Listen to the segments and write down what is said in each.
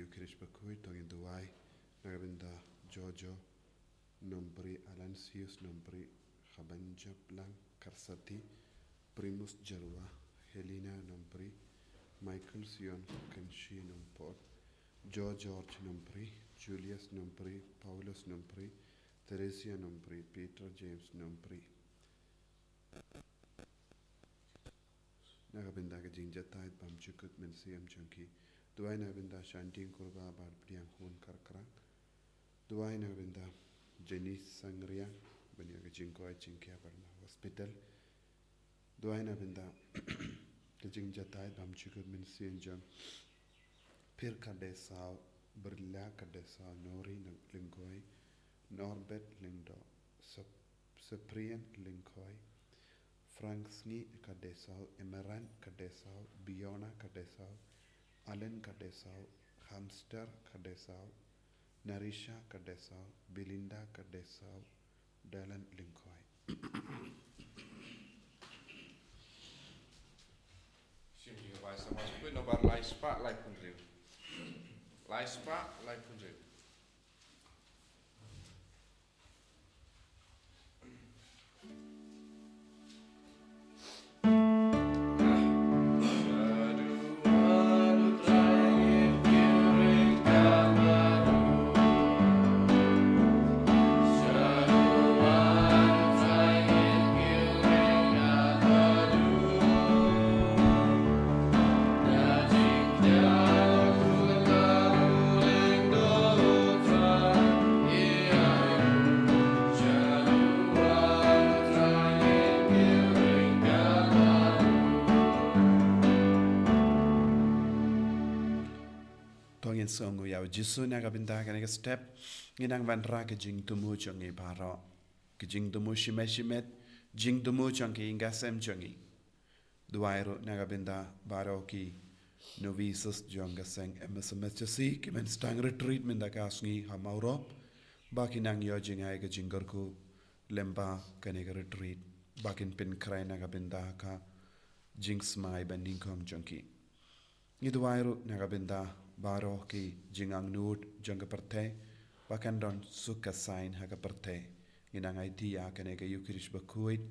Ïukharist Bakhuid tongin duai nagabinda Jojo nombri Alansius nombri Khabanja Blanc Karsati Primus Jalwa Helena nombri Michael Sion Kenshi nombor George nombri Julius nombri Paulus nombri Theresia nombri Peter James nombri nagabinda ka jingjatai bamchukut mensiam chunki duai nagabinda shanting kurba bar priang hun karkra duai nagabinda Jenny Sangriang banya ka jingkoi jingkya barna hospital duai nagabinda ka jingjatai bamchukut mensiam jang pir kadesau berla kadesau nori lingkoi Norbert Lindo Cyprian Linkoi Frank Sngi kadesau Emeran kadesau Biona kadesau Allen kadesau Hamster kadesau Narisha kadesau Belinda kadesau Dylan Linkoi Simji ka bahasa masuk nomor Lait-ïa Lai Punril Lait-ïa Lai Punril Songo yau Jisu nagabinda ka step nginang bandra ke jing tumu chongi baro ke jing tumu shimet jing tumu chongi ingasem chongi duairo nagabinda baro ki novices jonga seng MSMHC ki men Sdang retreat men da kasngi hamauro baki nang yo jing ay ke jingorku lemba kanega retreat bakin pin kray nagabinda ka jing smai banding kong chongi ni duairo nagabinda baro ki jingang nut janga parte bakan don suka sign haga parte inang idea kane ka Ïukharist Bakhuid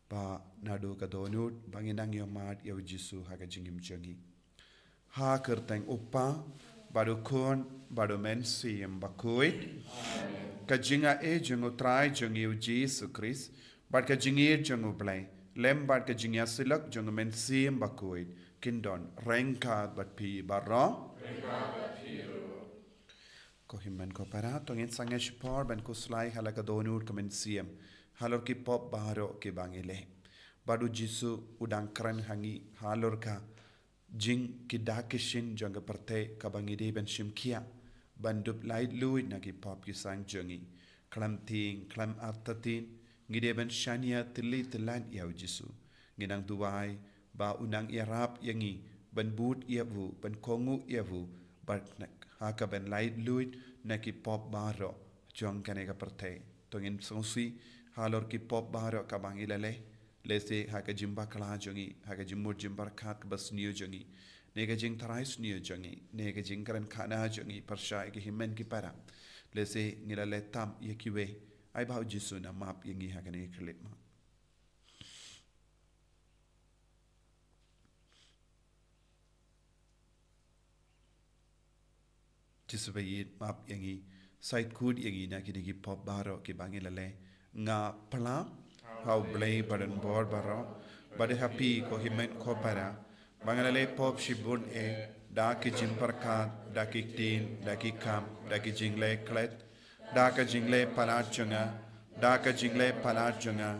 ba nadu ka donut banginang yo mat yo Jisu haga jingim jangi ha kerteng upa badu kon badu mensi em Bakhuid ka jinga e jango try jangi yo Ïukharist bad ka jingi jango blai lem bad ka jingya silak jango mensi em Bakhuid kindon rengka bat pi barra ko himmen ko para to ngin sange shipor ben ko slai hala ka donur kamen siem halor ki pop baro ke bangile badu Jisu udang kran hangi halor ka jing ki dakishin janga parte ka bangide ben shimkia bandup light luid na ki pop ki sang jangi klam ting klam atatin ngide ben shania tili tilan ya Jisu nginang duwai ba unang irap yangi ban but iavu ban kongu iavu bat haka ben light luid na ki pop baro jong kanega parte tongin sonsi halor ki pop baro ka bangilale lese haka jimba kala jongi haka jimmur jimbar khat bas niyo jongi nega jing tarais niyo jongi nega jing karan khana jongi parsha ki himmen ki para lese ngilale tam yekiwe ai ba Jisu na map yangi haka ne klit ma Jisu bayit map yangi side kud yangi na ki pop baro ki bangilale nga pala how blay badan bor baro bade happy ko himen ko para bangilale pop shibun e da ki jimparkat da ki tin da ki kam da ki jingle klet da ka jingle palat chunga da ka jingle palat chunga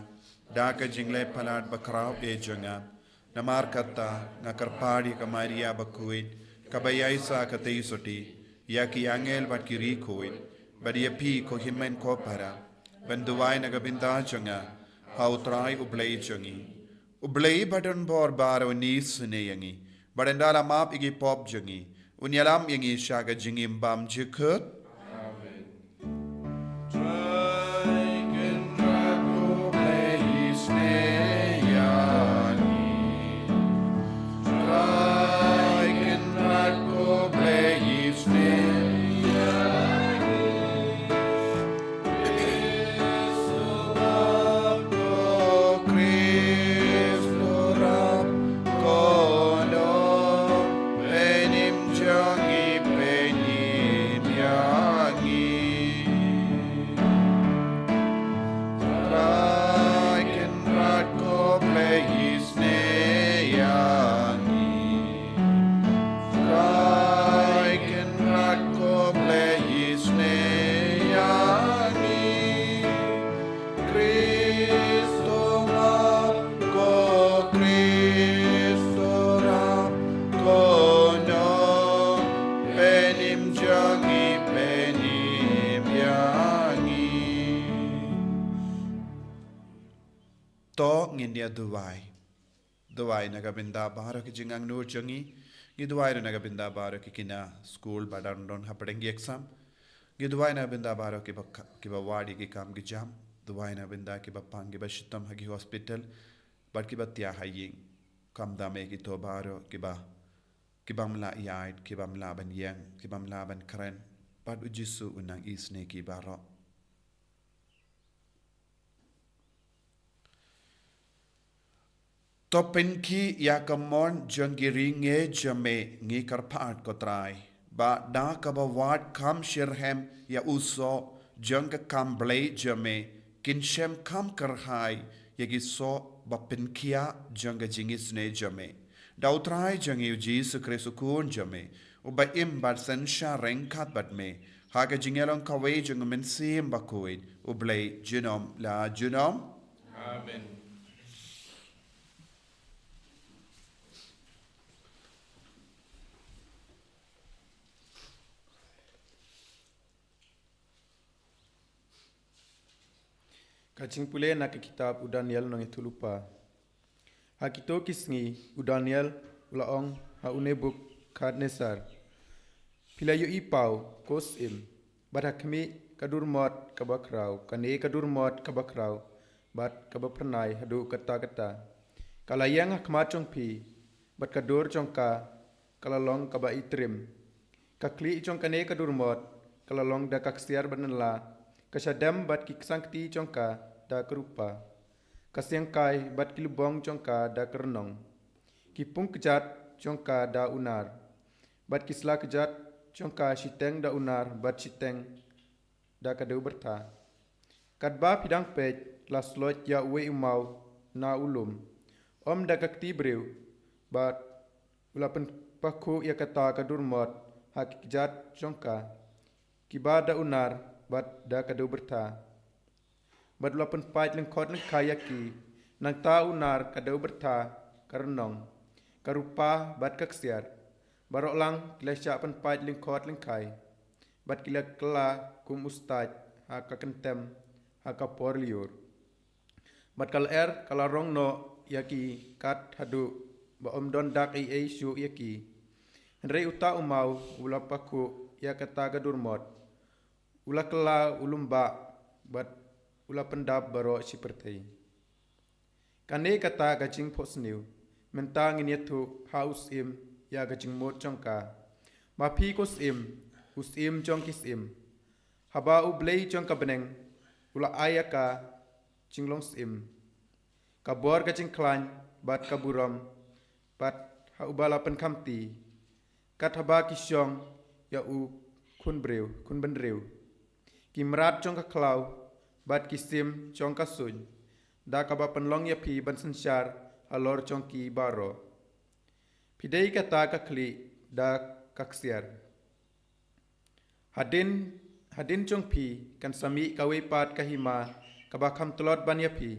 da ka jingle palat bakraw e chunga namar katta nga karpadi ka Maria Bakhuid kabayai sa katay soti ya ki angel bat ki rikoid badia pi ko himen ko para banduwai nagabinda chunga how try ublay chungi ublay badan bor baro ni sune yangi badandala map igi pop chungi unyalam yangi shaga jingim bam jikut Sngi ngin dia duwai nagabinda baro ki jingang nur jangi giduai nagabinda baro ki kina school badandon hapadengi exam giduai nagabinda baro ki ba wadi ki kam ki jam duwai nagabinda ki ba pang ki ba shitam hagi hospital bad ki ba tia haying kam dame ki to baro ki ba mla yait ki ba mla ban yang ki ba mla ban kren bad Jisu unang Sngi baro Topen ki ya kamon jangiri nge jame ngi karpaat kotrai ba da kabawat kam shirhem ya uso jang kam blay jame kinshem kam karhai yagi so bapin kia jang jingis ne jame dautrai jangi Jisu kresukun jame uba im bad sen shareng kat bad me haga jingelong kawe jang men sim Bakhuid ublay jinom la jinom Amen. Kacing pule nak kitab Daniel nang itu lupa. Hakito kisngi Daniel ulaong ha unebuk Kadnesar. Pila yu ipau kosim badakmi kadur mot kabakrau kane kadur mot kabakrau bat kabapernai hadu kata kalayang hakmacong pi bat kadur congka kalalong kaba itrim kakli cong kane kadur mot kalalong da kaksiar banala kasadam bat kiksangti congka da kerupa kasyangkai bat kilubong congka da kernong kipung kejat congka da unar bat kisla kejat congka siteng da unar bat siteng da kadeu berta kadba pidang pej laslot ya uwe umau na ulum om da kakti breu bat ulapen pakku ya kata kadur mot hak kejat congka kiba da unar bat da kadeu berta bat ulapen paj lengkot lengkayaki nang ta unar kadeu berta karnong karupa bat kaksiar barok lang kilesya pen paj lengkot lengkai bat kila kela kum ustad haka kentem haka porliur bat kal kalarong no yaki kat hadu ba om don dak ai syu yaki rei uta umau ula paku ya kata gadur mot ula kela ulumba bat ula pendap baro seperti kane kata gajing posniu mentang ini tu haus im ya gajing mot congka mapi kosim usim jongkis im haba ublei jongka beneng ula ayaka jinglong sim kabor gajing klan bat kaburam bat ha ubala pen kamti kat haba kisyong ya u kun benreu kimrat jongka klau bat kisim jongka sun da kaba penlong ya pi ban sensyar alor jongki baro pidei kata kakli da kaksiar Hadin chong pi kan sami kawe pat kahima kabakam telot ban yapi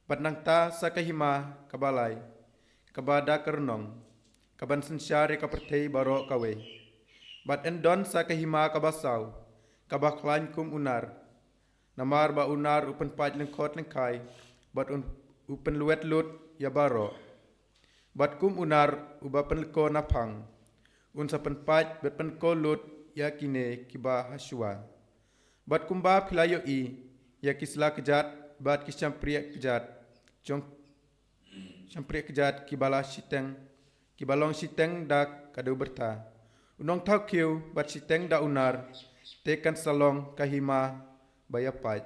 bat nang ta sa kahima kabalai kabada kernong kaban sensyare kapertei baro kawe bat endon sa kahima kabasau kabaklan kum unar namar ba unar upen paj lengkot lengkai bat upen luet lut ya baro bat kum unar uba penleko napang unsa pen paj bet penko lut ya kine kiba haswa bat kumba philayo I ya kisla kejat bat kishampriya kejat jong champriya kejat kibala siteng kibalong siteng da kadeu berta unong thau kiu bat siteng da unar tekan salong kahima bayapat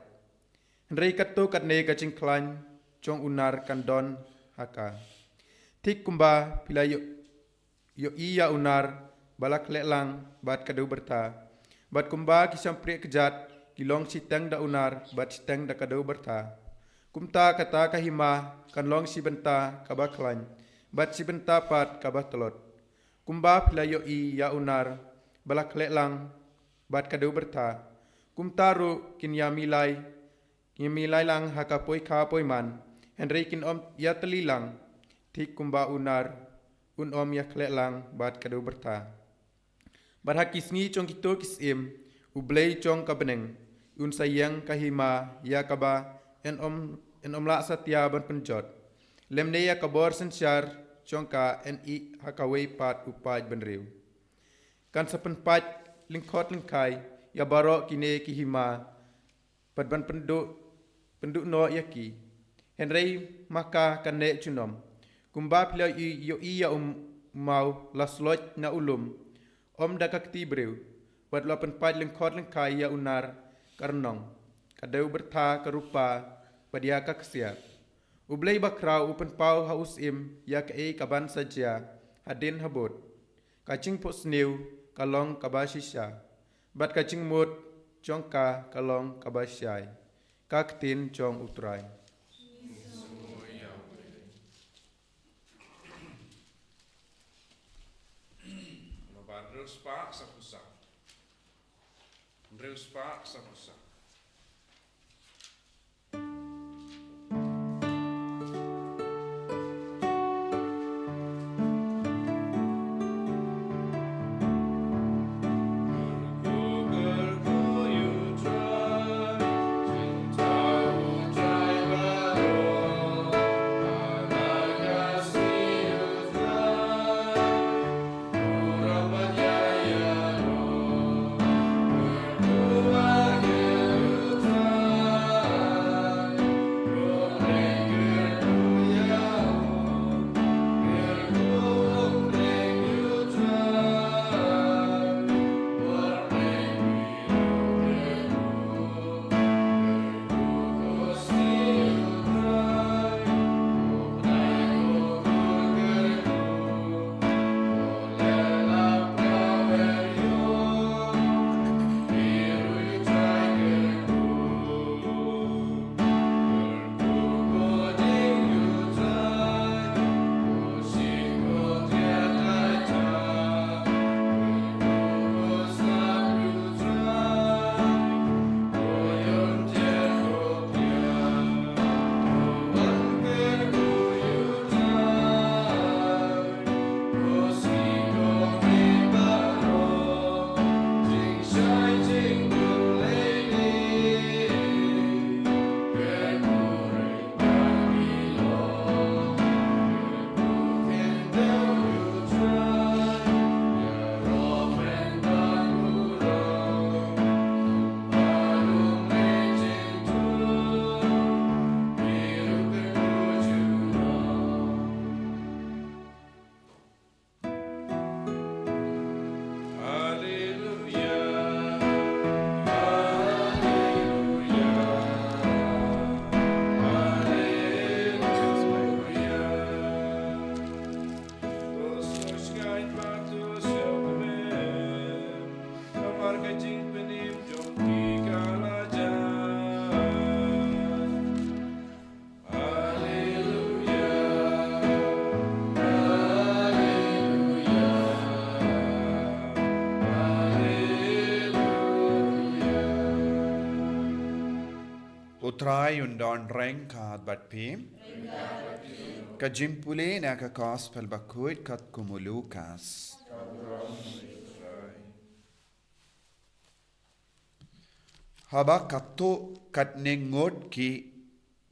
Henry katu katne kacing klan jong unar kandon haka tik kumba philayo yo iya unar balak lelang bat kadeu berta bat kumba kisampri kejat kilong siteng da unar bat siteng da kadeu berta kumta kata kahima kan long si benta kabaklan bat si benta pat kabatelot kumba philayo I ya unar balak lelang bat kadeu berta kumtaru kin yamilai lang haka poi kha poi man henry kin om ya telilang tik kumba unar un om ya lelang bat kadeu berta Barhaki Sngi chong kito kisim ublei chong kabeneng un sayang kahima ya kaba en om en omla satya ban penjot. Lemneya kabor sensyar chongka NI hakaway pat upaj benriu. Kan sa penpaj lingkot lingkai ya baro kine kihima padban penduk no yaki. Henry maka kane chunom. Kumba pila yo iya mau lasloj na ulum. Dakakti breu. Buat lo penpaj lingkot lingkai ya unar karnong. Kadeu bertha kerupa padia kaksiat. Ublay bakrau upen pau haus im ya ke kaban saja hadin habot. Kacing pos new kalong kabasisya. Bat kacing mut chongka kalong kabasyai. Kaktin chong utrai. Nobar reus pa sapusa. Reus pa sapusa. Utrai undon reng kad bat pim. Kajimpule na ka gospel Bakhuid kat kumulukas. Haba kato kat nengot ki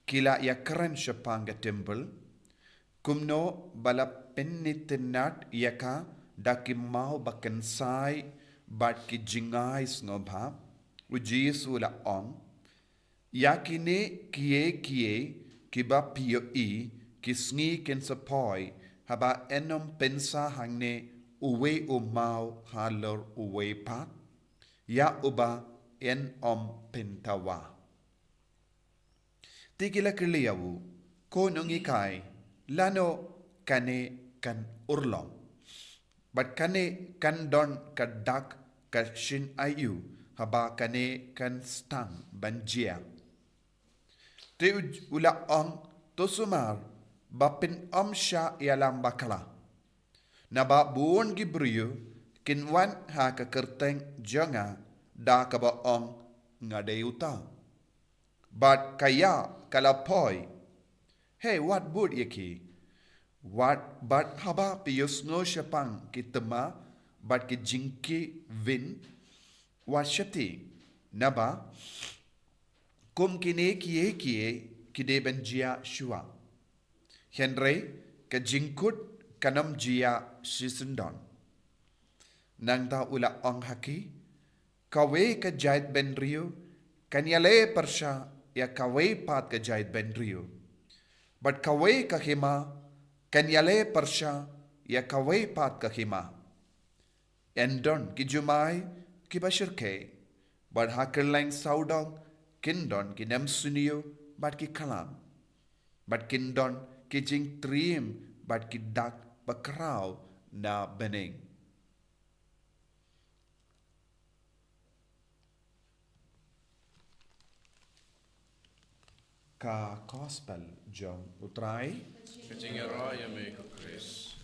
kila ya keren shapanga temple. Kumno bala pennitinat yaka dakimau bakensai bat ki jingai snobha. Jisu la ong. Yakine kie kiba pio ki Sngi ken sapoi haba enom pensa hangne uwe umau halor uwe pat ya uba en pentawa. Tikila kiliyawu ko nungi kai lano kane kan urlong but kane kan don kadak kashin ayu haba kane kan Sdang banjia. Te ula ong tosumar bapin sha ialang bakla. Na ba buon gibriyo kinwan ha ka kerteng jonga da ka ba ong ngadeuta. But kaya kalapoi. Hey, what would yaki? What but haba piyosno shapang kitama but ki jinki vin what shati naba kum kine kie kide ben jia shua. Henry ka jingkut kanam jia sisundon. Nang ta ula ong haki, kawe ka jait ben rio, kanyale persya ya kawe pat ka jait ben rio. But kawe ka hima, kanyale persya ya kawe pat ka hima. Endon ki jumai ki bashirke, but hakerlang saudong, kindon ki nem sunio, but ki kalam. But kindon ki jing trim, but ki dak bakrao na bening. Ka gospel jong utrai Kajing raya me Ïukharist.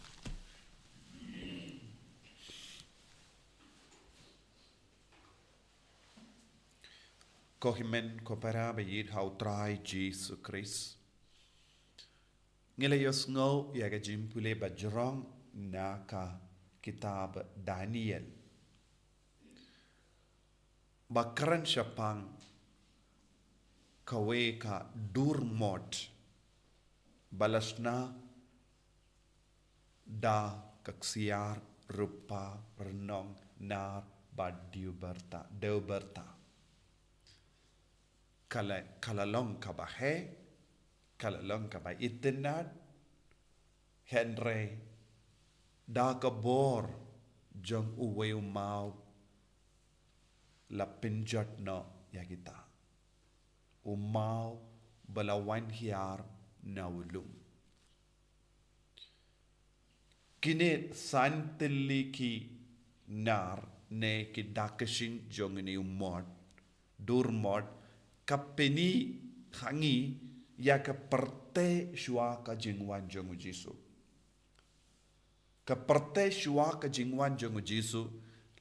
Kohimen kopera bayid ha utrai Jisu Christ. Ngilayos ngo yaga jimpule bajrong na ka kitab Daniel. Bakran syapang kawe ka durmot balasna da kaksiar rupa renong nar badiu berta deu berta kalalong kabahe kalalong kabay itinad Henry da kabor jong uwe umau la pinjot no yagita umau balawan hiar na ulum. Kini santili ki nar ne ki dakashin jong ni umod durmod kapeni hangi ya ka perte shua ka jingwan jong Jisu. Ka perte shua ka jingwan jong Jisu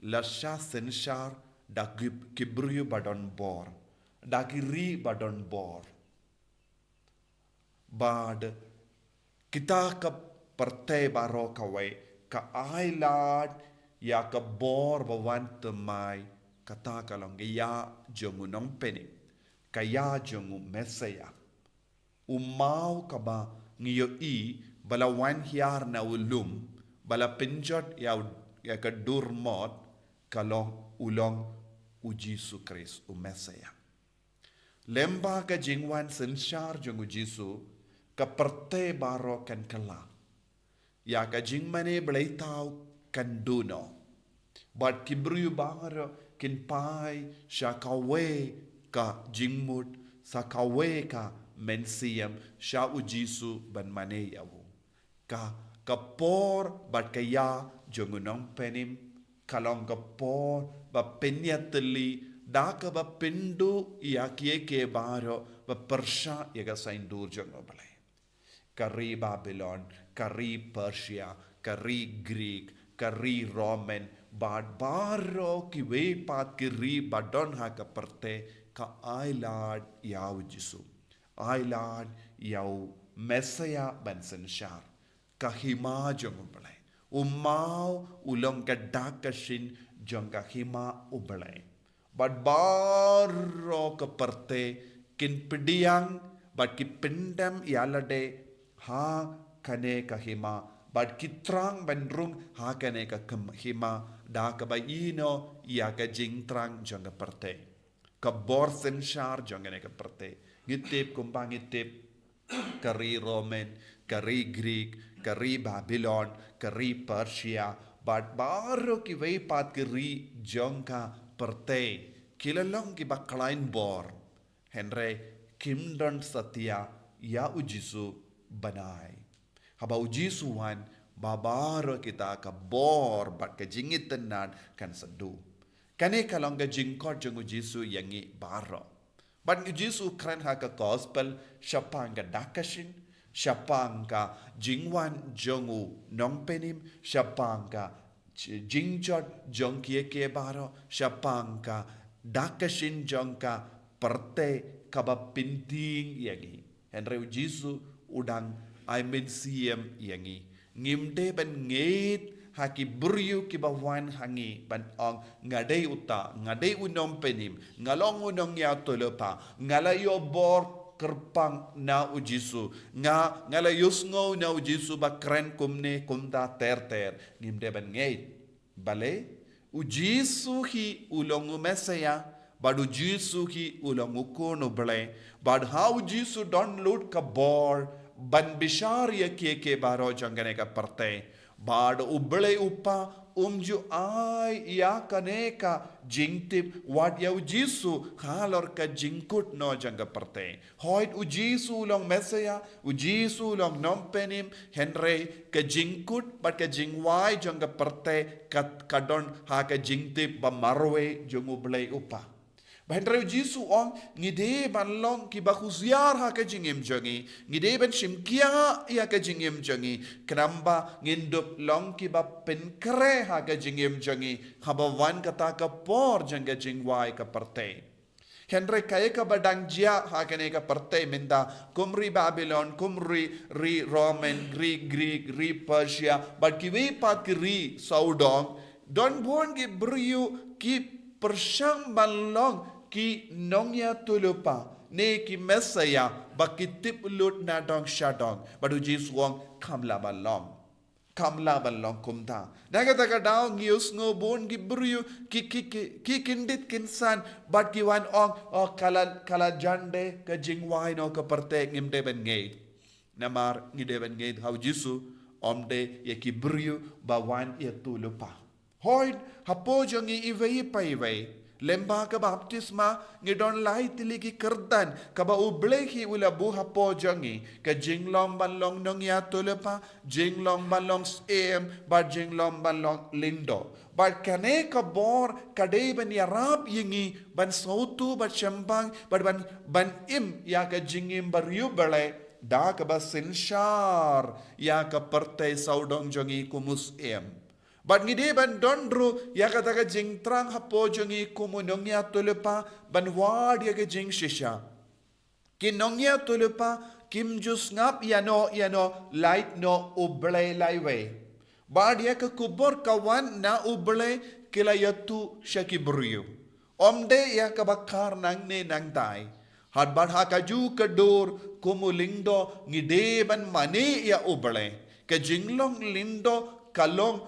lasha senshar da kibriyu badon bor. Da kiri badon bor. Bad kita ka perte baro kawe ka ailad ya ka bor bawan temai kata kalong ya jongu nong peni kaya jongu mesaya umau kaba ngiyo i balawan hiar na ulum bala pinjot ya ka durmot kalong ulong Jisu Christ mesaya lemba ka jingwan sensyar jongu Jisu ka perte baro kan kala ya ka jingmane belaitau kan duno but kibru baro kin pai sha kawe ka jingmut sa kawe ka mensiam sha Jisu ban mane yawu ka kapor bat kaya jongunong penim kalong kapor ba penyateli da ka ba pindu ya kie ke baro ba persya ya ka saindur jongo balai kari Babylon kari Persia kari Greek kari Roman bad baro ki we pat kiri badon ha ka perte ka ailad yaw Jisu ailad yaw Mesaya ban sensyar ka hima jongo balai umau ulong ka dakashin jong ka hima ubalai bad baro ka perte kin pidiang bad ki pindam yalade ha kane ka hima bad kitrang bandrung ha kane ka hima da ka bayino ya ka jingtrang jong ka perte ka borsen shar jong ka perte ngitip kumbang ngitip kari Roman kari Greek kari Babylon kari Persia bad baro ki way pat kari jong ka perte kilalong ki baklain bor Henry kimdon satya ya Jisu banai haba Jisu wan babaro kita ka bor bat ka jingit tenan kan sedu kane kalong ka jingkot jong Jisu yangi baro bat Jisu kran ha ka gospel syapang ka dakashin syapang ka jingwan jongu nongpenim syapang ka jingjot jong kie baro syapang ka dakashin jong ka perte kaba pinting yangi Henry Jisu udang I mensiem yangi ngimde ban ngit haki buryu ki bawan hangi ban ong ngadei uta ngadei unom penim ngalong unong ya tolopa ngalayo bor kerpang na u Jisu nga ngala yusngo na u Jisu ba kren kumne kumda ter ngimde ban ngei bale u Jisu hi ulong u Mesaya bad u Jisu hi ulong u kono bale bad how Jisu don load ka bor ban bisharia ke baro jangane ka parte bad u bale upa umju ai ya kaneka jingtip wat ya Jisu halor ka jingkut no janga parte hoit u Jisu long Mesaya u Jisu long nompenim henry ka jingkut bat ka jingwai janga parte kat kadon ha ka jingtip ba marwe jongu blai upa Bahendra Jisu ong ngide ban long ki bakuziar ha ka jingim jangi ngide ban shimkia ya ka jingim jangi kenamba ngindup long ki ba penkre ha ka jingim jangi habawan kata ka por janga jingwai ka parte Henry kaya ka badang jia ha ka ne ka parte minda kumri Babylon kumri ri Roman Greek ri Persia but ki we pat ki ri Sdang don born ki briu ki persyang balong ki nongya tulupa ne ki Mesaya bakitip lut na dong shadong badu Jisu wong kamla balong kumta nagata ka daw ngiyus ngo bon ki briu ki kindit kinsan bat ki wan ong kala jande ka jingwai no ka parte ngimde ben ngei namar ngide ben ngei how Jisu omde ye ki briu ba wan ye tulupa Hoid hapo jangi iwei lemba ka baptisma ngidon Lait-ïa ki kerdan ka ba ublehi ula bu hapo jangi ka jinglong banlong nong ya tulepa jinglong banlong ba jinglong banlong lindo ba kane ka bor kadai ban yarap yingi ban sautu ba chambang ban im ya ka jingim bariu bale da ka ba sinshar ya ka parte saudong jangi kumus But ngide ban dondru ya kata ka jing trang hapo jongi kumunongya tulepa ban wad ya ka jing shisha. Kinongya tulepa kim jus ngap yano light no ublay laiwe. Bad ya ka kubor kawan na ublay kila yatu shakibriyo. Omde ya ka bakar nang ne nang tai. Hadbad hakaju kadur kumulingdo ngide ban mani ya ublay. Ka jinglong lindo kalong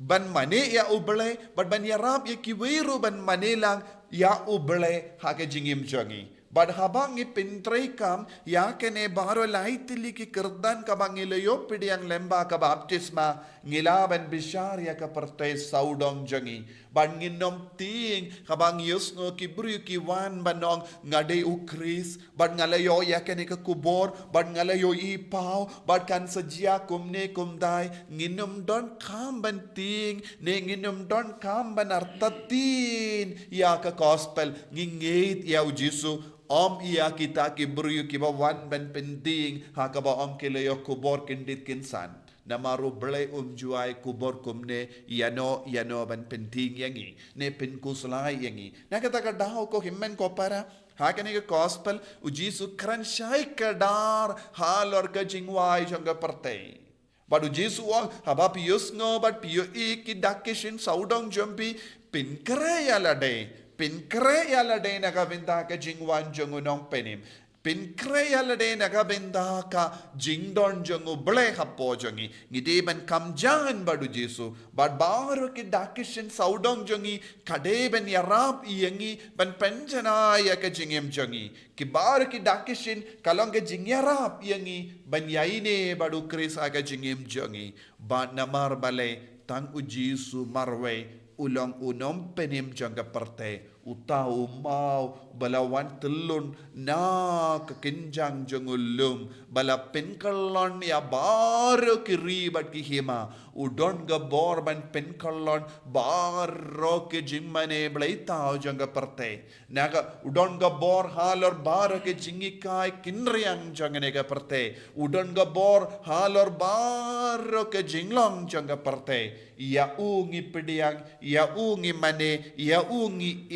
ban mane ya ublay ban yarap ya kiwiru ban manelang ya ublay ha ka jingim jangi bad habang ipintray kam ya kene baro Lait-ïa ki kerdan ka bang ilayo pidiang lemba ka baptisma ngilaban bishar ya ka parte saudong jangi ban nginom ting ka bang yusno ki bru ki wan banong ngade Ïukharist bad ngalayo ya kene ka kubor bad ngalayo ipaw bad kan sajia kumne kumdai nginom don kam ban ting ne nginom don kam ban artatin ya ka gospel ngingit ya Jisu Om iya kita kibru kiba wan ban penting ha ka ba om kilayo kubor kindit kinsan namaru blay juai kubor kumne yano ban penting yangi ne pinkuslai yangi nakata ka daw ko himmen ko para ha ka ne ka gospel u Jisu kran shai ka dar halor ka jingwai janga partay badu Jisu wang haba pius no bat piyo ki dakishin saudong jumpi pinkre yalade Pinkre yalade nagabinda ka jingwan jongu nong penim. Pinkre yalade nagabinda ka jingdon jongu ble hapo jongi. Ngide ban kamjan badu Jisu. Bad baro ki dakishin saudong jongi. Kade ban yarap iyangi. Ban penjana ya ka jingim jongi. Ki baro ki dakishin kalong ka jingyarap iyangi. Ban yaine badu Ïukharist aga jingim jongi. Ban namar bale tang u Jisu marwe. Ulang unom penim jangka parte utau mau balawan telun na kekinjang jengulum bala penkalon ya baru kiribat kihima udon gabor ban penkalon baru ke jingmane blaitau jangka parte naga udon gabor halor baru ke jingikai kinriang jangane ka parte udon gabor halor baru ke jinglong jangka parte ya ungi pediang ya ungi mane ya ungi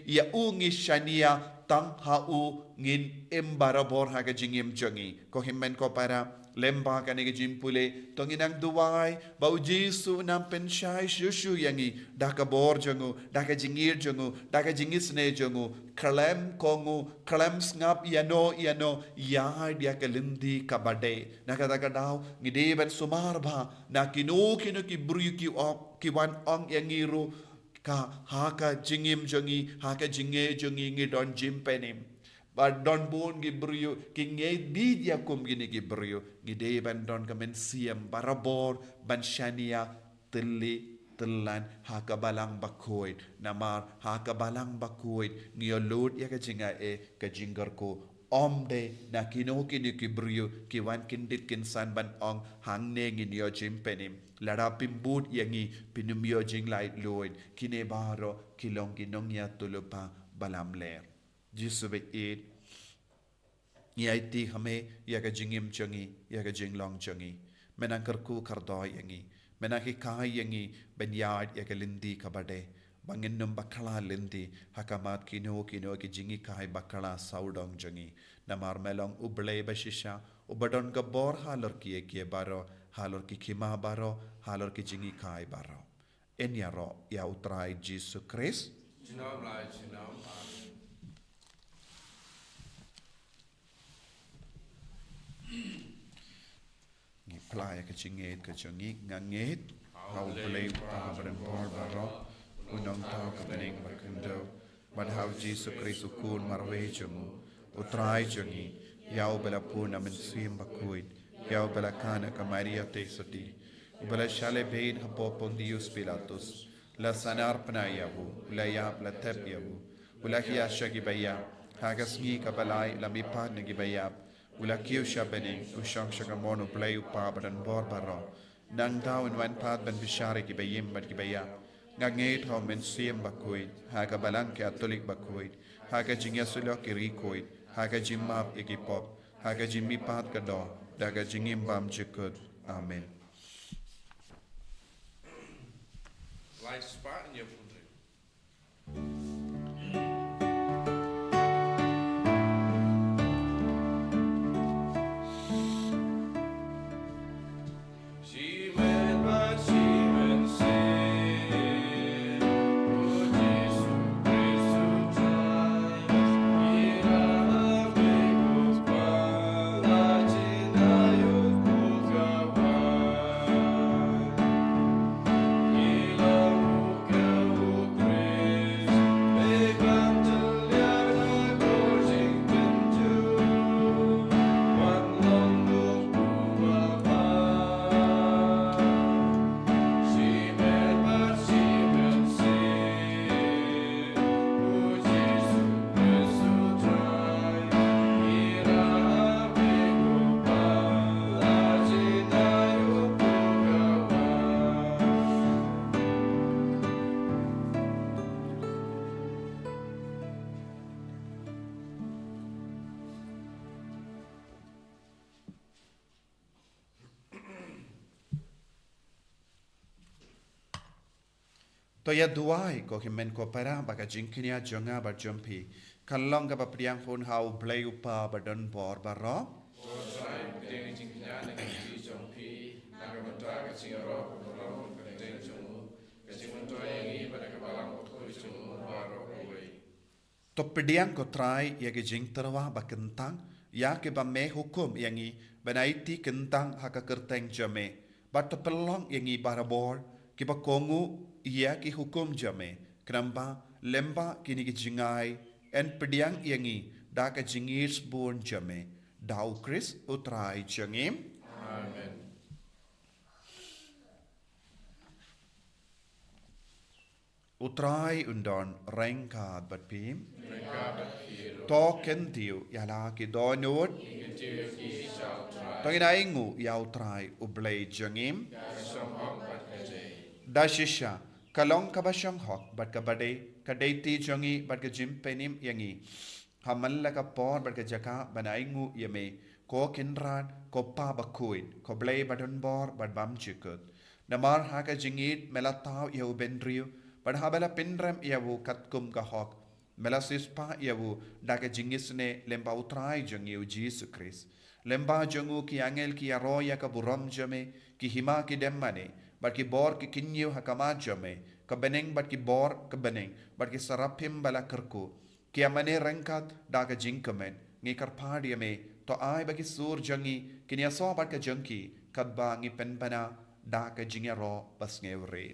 ya ungi shania tang hau ngin embarabor ha ka jingim jangi ko himmen ko para lemba kanega jimpule tonginang duwai bau Jisu nam penshai shushu yangi daka bor jangu daka jingir jangu daka jingisne jangu kalem kongu kalem ngap iano ya dia kalindi kabade nakadaka daw ngideben sumarba nakino kino ki bruyu ki wan ong yangiru ka haka jingim jangi haka jinge jangi ngidon jimpenim but don bon gibrio kinge bidia kum gini gibrio gide ban don kamen siam barabor ban shania telli telan haka balang Bakhuid namar haka balang Bakhuid ngiolud ya ka jinga ka jingar ko omde na kino kini gibrio kiwan kindit kinsan ban ong hangne nginyo jimpenim lara pimbut yangi pinumyo jing light loid kine baro kilong kinongya tulupa balam ler Jisu be it yai hame ya ka jingim changi ya ka jinglong changi menang kerku kardo yangi menang kai yangi ben yard ya ka lindi kabade bangin num bakala lindi hakamat kino ki jingi kai bakala saudong jangi namar melong uble bashisha ubadon ka bor halor ki baro halor ki khima baro halor ki jingi kai baro enyaro ya utrai Jisu Christ Jinom lai jinom. Playa ka chinget ka changi nganget how play pabaran bor baro unong tao ka bening bakendo but how Jesus Christ ukun marwe changu utrai changi yau bela puna men sim Bakhuid yau bela kana ka Maria te soti bela shale beid hapo Pontius Pilatus la sanar pnayabu la ya la tabiyabu ula hiya shagi baya hagasngi ka balai la mipa ngi bayab ula kiu shabeni ushang shagamono play upabaran bor baro nang daw in wan pat ban bishari ki bayim bat ki baya nganget ho men sim Bakhuid haga balang ke atolik Bakhuid haga jingya sulo ki rikoid haga jimmap ikipop haga jimmi pat kado daga jingim bam chikut amen Life spot in your country. to ya duai ko himen ko para baka jinkinia jonga ba jumpi kalong ka papriang phone how play upa badon bor baro to pediang ko try ya ke jing terwa ba kentang ya ke ba me hukum yangi banaiti kentang haka kerteng jame ba to pelong yangi barabor ki ba kongu ia ki hukum jame kramba lemba kini ki jingai en pediang yangi da ka jingis bon jame dau Chris utrai jangim Amen. utrai undon rengka bat pim to kentiu yala ki donut to ina ingu ya utrai ublei jangim da shisha kalong kabashang hok bat kabade kadaiti jongi bat ka jimpenim yangi hamalla ka por bat ka jaka banaingu yame ko kinran ko pa Bakhuid ko blei badon bor bat bam chikut namar haka jingit melataw yau bendriu bat habala pinram yawu katkum ka hok melasis pa yawu daga jingisne lemba utrai jongi Jisu Christ Lemba jongu ki angel ki aroya ka buram jame ki hima ki demmane bat ki bor ki kinyu hakama jame ka beneng bat ki bor ka beneng bat ki sarapim bala kerku ki amane rengkat da ka jingkamen ngi karpadi me to ai ba ki sur jangi ki nia so bat ka jangki kadba ngi penpana da ka jingero pas ngewre.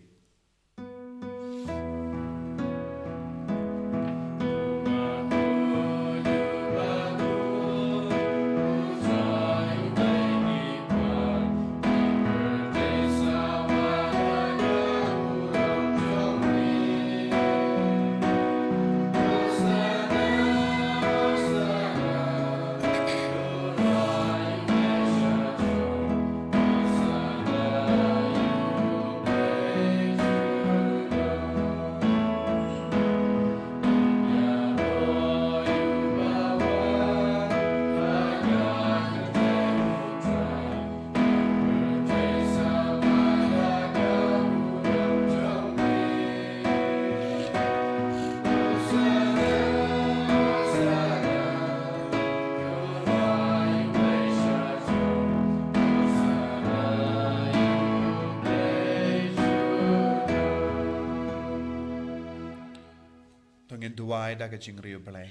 Duai da ka jing riu play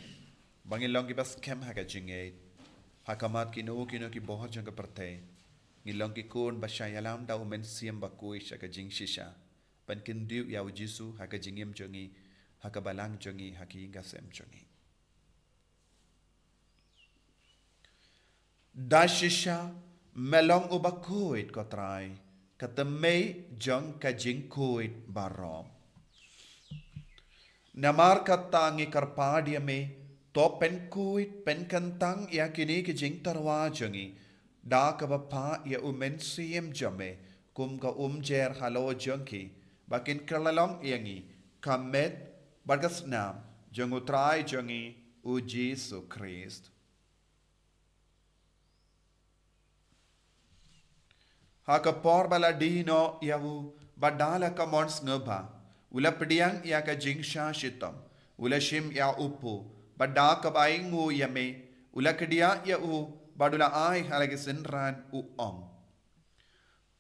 bangin long ki bas kem ha ka jing e hakamat ki no ki bohot jang ka perte ngilong ki kun bashayalam da umen siam bakui sha ka jing shisha pan kin diu ya Jisu ha ka jingem jongi ha ka balang jongi ha ki ga sem jongi da shisha melong u Bakhuid ko trai ka temei jong ka jing kuit barom Namar katangi karpadia me to pen kuit pen kantang ya kini ki jing tarwa jangi da ka bapa ya umen siem jame kum ka jer halo jangki bakin kerlalong yangi kamet bagas nam jangu trai jangi u Jisu Christ haka por baladino yahu badala ka mons ngaba Ula pediang ia ka jingsha shitam, ula shim ia upu, bada ka baingu ia me, ula kedia ia u, badula ai halagi sinran u om.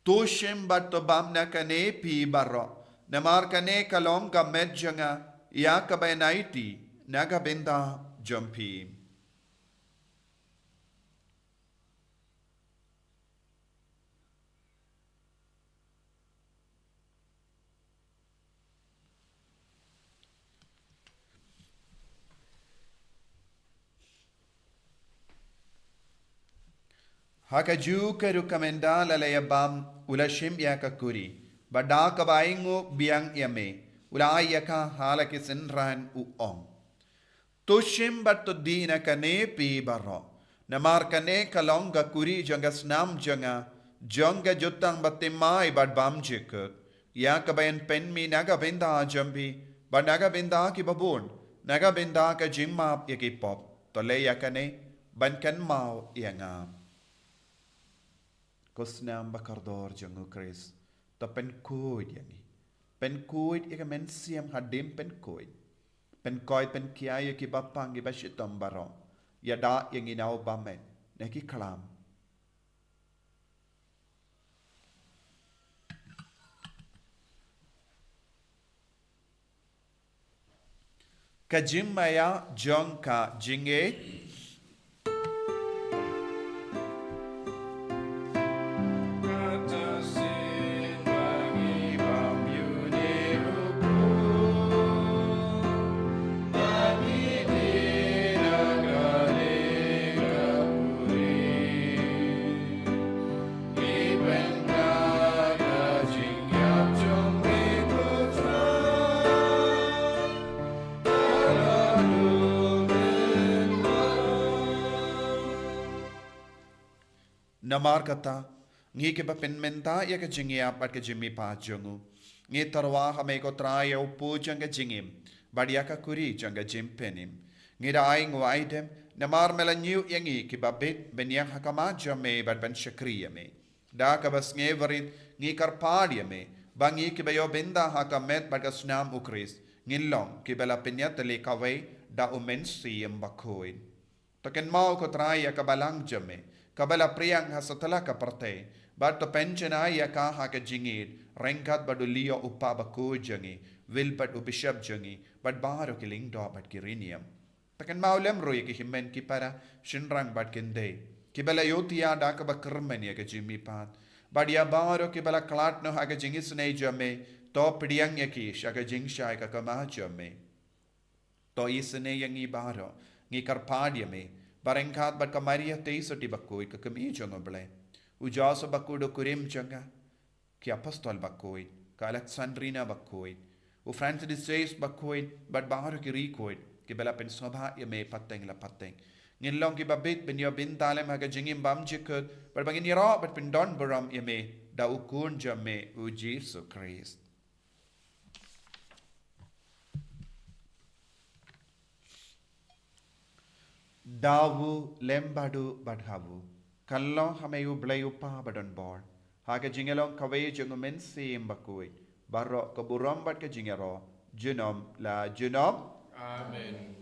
Tu shim bat to bam na kane pi barro, namar kane kalong ka medjanga, ia ka bainaiti, naga benda jumpi. Haka ju ka rukamenda lalaya bam ula shim ya ka kuri. Bada ka baingo biang yame. Ula ya ka halaki sinran u om. To shim bat to dina ka ne pi baro. Namar ka ne kalong ka kuri janga snam janga. Janga jutang batimai bad bam jikut. Ya ka bayan pen mi naga benda jambi. Bad naga benda ki babun. Naga benda ka jimmap ya ki pop. To le ya ka ne ban kan mau ya ngam. Kosnam bakardor jangu Ïukharist ta pen kuid yangi pen kuid ika men siam hadim pen kuid pen koid pen kiai ki bapang ki bashitam baro yada yangi nau bamen neki kalam kajimaya jongka jinge Namar kata ngi ke bapen menta ya ke jingia pat ke jimi pa jongu ngi tarwa hame ko traya upu janga jingim badia ka kuri janga jim penim ngi dai ngwaidem namar melanyu yangi ki babet benyang hakama jame bad ban shakriya me da ka bas nge varit ngi karpadia me bangi ki bayo benda hakamet bad kasnam Ïukharist ngilong ki bela penyat le kawai da umen siem Bakhuid token mau ko traya ka balang jame kabala priang ha setelah ka parte bad to pensiona ya ka ha ka jingit rengkat badu lio upa Bakhuid jangi wilpat u bishop jangi bad baro kiling do bad kirinium pakan Mawkhlam roye ki himmen ki para shinrang bad kinde kibala yotia da ka bakrmen ya ka jimi pat bad ya baro kibala klat no ha ka jingis nei jame to priang ya ki sha ka jing shai ka kama jame to isne yang i baro ngi karpadia me barengkat bad kamaria teisoti Bakhuid ka kami jongoble ujaso Bakhuid kurim janga ki apostol Bakhuid ka Alexandrina Bakhuid u Francis Bakhuid bad baro ki rikoid ki bela pen sobha ya me pateng la pateng ngin long ki babit ben yo bin talem ha ka jingim bam jikut bad bangin yaro bad pen don baram ya me da ukun jame u Jisu Christ dawu lembadu badhavu kallong hameyu blayu pa badon bor haga jingelong kawai jungumen sim Bakhuid barro kaburam bad ka jingero junom la junom Amen.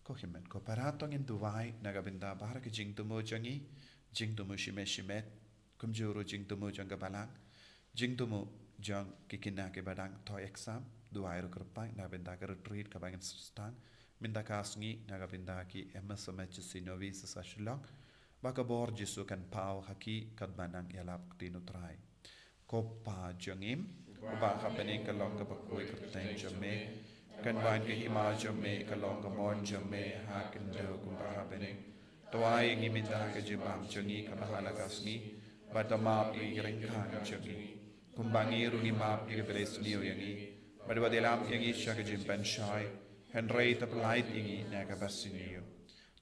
ko himen ko paratong in duwai nagabinda bahar ka jing tumo jangi jing tumo shimet kumjuru jing tumo jang balang jing tumo jang kikina ke badang to exam duai ro kerpai nagabinda ka retreat ka bangen Sdang minda ka Sngi nagabinda ki emasomach sinovi sa shilong baka bor Jisu kan pau haki kadmanang yalap tinu trai ko pa jangim ba happening kalong ka Bakhuid kerteng jame kan ban ke hima jame kalong ka mon jame hakin do kum ba happening toai ngi minda ka jibam jangi ka bahala ka Sngi batama i rengkang jangi kumbangi rungi map i beres niu yangi badwa delam yangi shaka jimpan shai henry top light yangi naga basiniu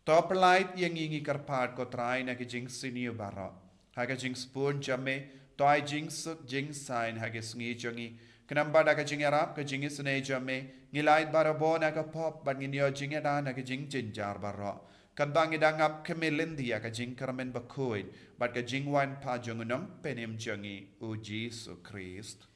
top light yangi ngi karpat ko trai na ki jing siniu bara haga jing spoon jame toy jing suk jing sign haga Sngi jangi kanamba da ka jing arab ka jing isne jame ngi light bara bo na ka pop ban ngi nyo jing da na ka jing jinjar bara kadang idangap kemelindia ka jing karmen Bakhuid bat ka jing wan pa jungunong penim jangi u Jisu Christ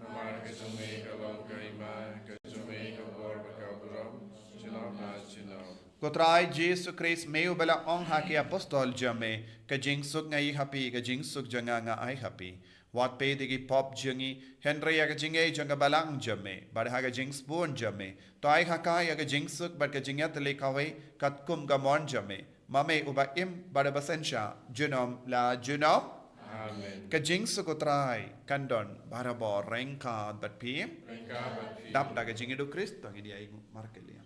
Namar ka jume ka long ka ima ka jume ka bor ka buram chinam na chinam Kotrai Jisu Christ meu bela ong haki apostol jame ka jing suk ngai happy ka jing suk janga nga ai happy wat pe digi pop jangi henry ka jing ei janga balang jame bar ha ka jing spoon jame to ai hakai ka jing suk bar ka jing atli kawai kat kum ga mon jame mame uba im bar basensha junom la junom Amen. ka jing suk kotrai kandon barabo rengka bat pi Rengka bat dap da ka jing edu Kristo ngi dia ingu markelia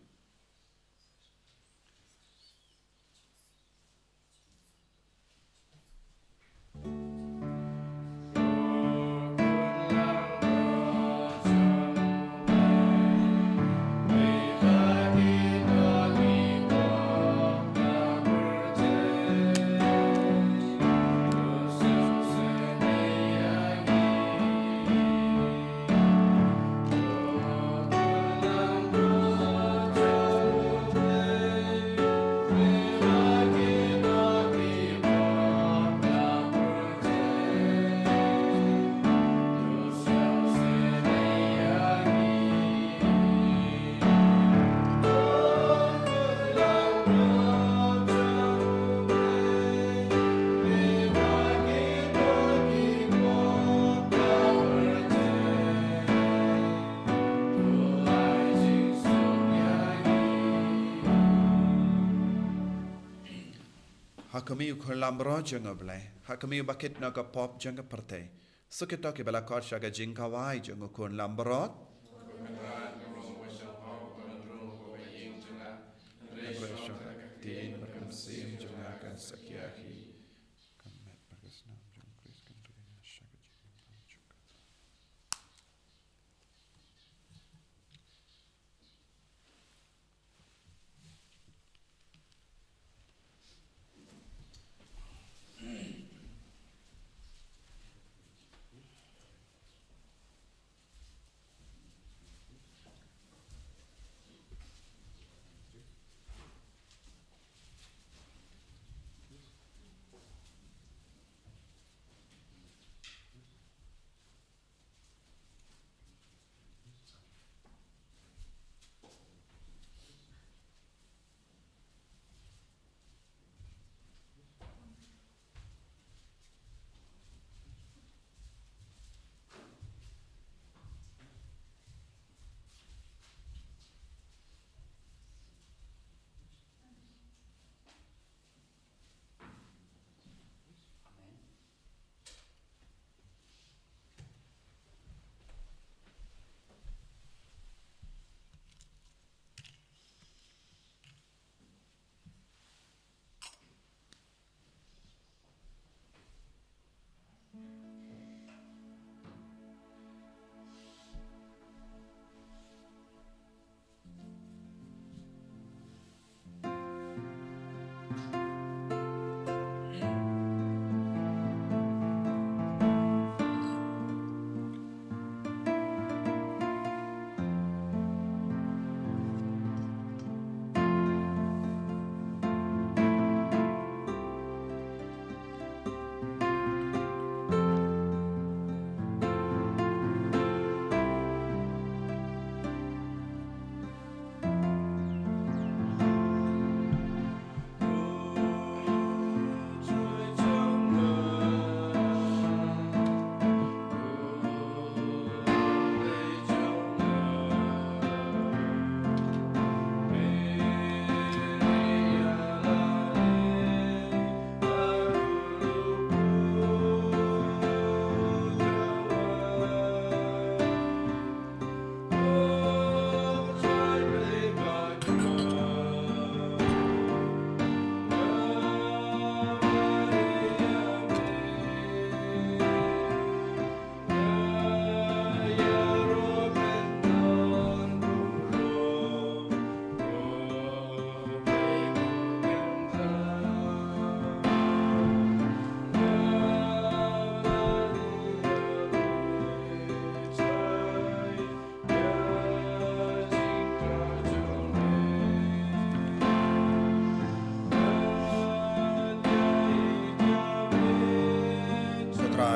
Hakami Ïukharist bro janga blai hakami bakit na ka pop janga parte sukito ke bala kor shaga jinga wai janga kon lambrot tin bakam sim janga kan sakyahi kamet bagasna jang Chris kan shaga jinga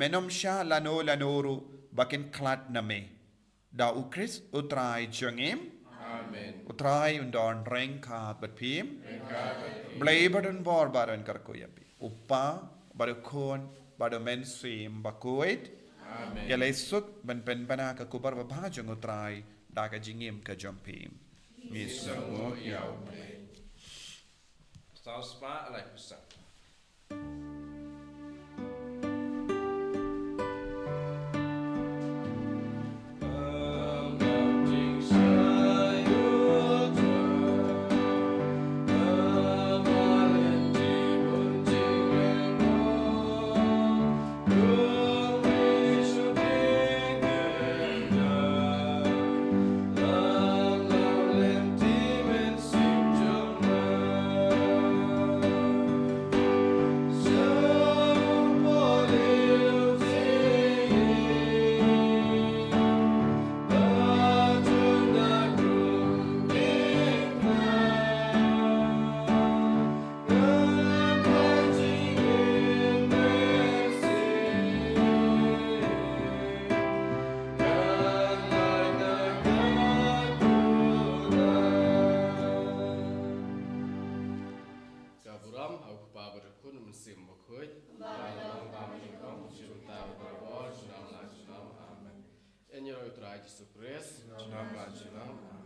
menom sha lanoru bakin klat name da Ïukharist utrai jangim Amen. utrai undon rengkat batpim blay badan bor badan karkoyapi upa badukon badu mainstream Bakhuid Amen. ya lesuk ben bana ka kubar babha jang utrai da ka jingim ka jompim Semua yau. Stau spa like pesan. Kaburam aku pabarku mesim Bakhuid. Dalam kami ingkang cinta berbuat sunam. Amen. Enyor utrai Ïukharist. Sunam.